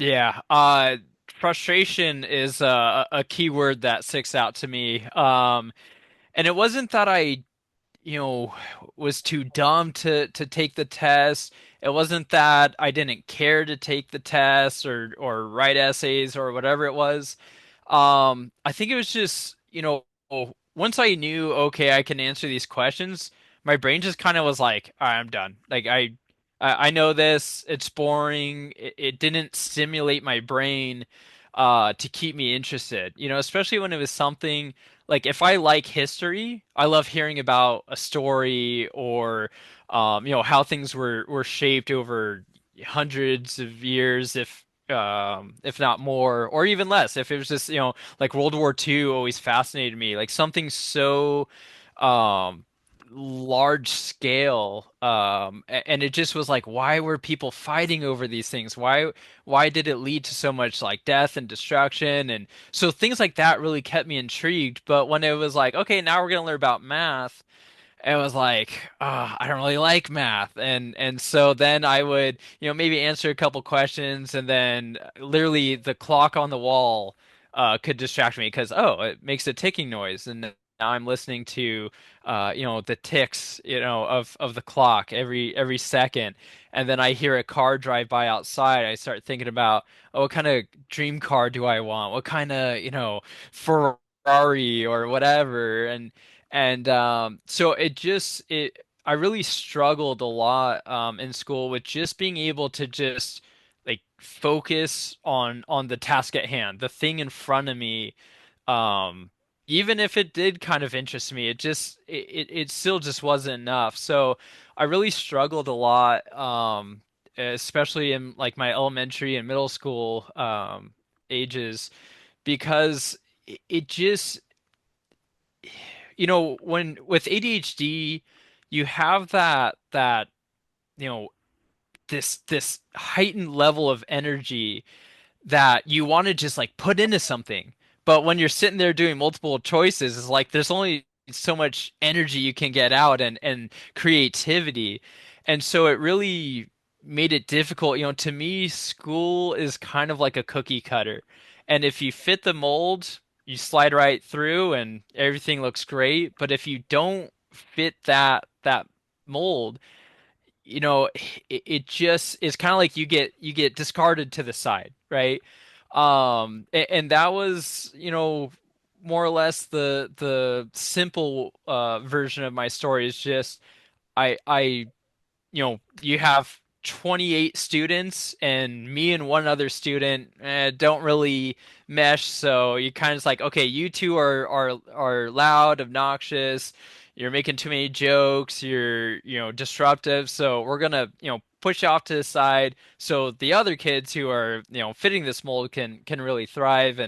Yeah. Frustration is a key word that sticks out to me. And it wasn't that I, you know, was too dumb to take the test. It wasn't that I didn't care to take the test or write essays or whatever it was. I think it was just, once I knew, okay, I can answer these questions, my brain just kind of was like, all right, I'm done. Like I know this, it's boring. It didn't stimulate my brain to keep me interested. Especially when it was something like if I like history, I love hearing about a story or how things were shaped over hundreds of years if not more, or even less. If it was just, like World War II always fascinated me, like something so um, large scale, and it just was like, why were people fighting over these things? Why did it lead to so much like death and destruction? And so things like that really kept me intrigued. But when it was like, okay, now we're gonna learn about math, it was like, I don't really like math, and so then I would, maybe answer a couple questions, and then literally the clock on the wall could distract me because it makes a ticking noise, and now I'm listening to the ticks, of the clock every second, and then I hear a car drive by outside. I start thinking about, what kind of dream car do I want? What kind of Ferrari or whatever, and so I really struggled a lot in school with just being able to just like focus on the task at hand, the thing in front of me. Um, Even if it did kind of interest me, it still just wasn't enough. So I really struggled a lot, especially in like my elementary and middle school ages, because it just when with ADHD, you have that you know this heightened level of energy that you want to just like put into something. But when you're sitting there doing multiple choices, it's like there's only so much energy you can get out and creativity. And so it really made it difficult. To me, school is kind of like a cookie cutter. And if you fit the mold, you slide right through and everything looks great. But if you don't fit that mold, it just is kind of like you get discarded to the side, right? And that was, more or less the simple version of my story is just I you have 28 students and me and one other student don't really mesh, so you kind of just like, okay, you two are loud, obnoxious, you're making too many jokes, you're disruptive, so we're gonna push you off to the side so the other kids who are fitting this mold can really thrive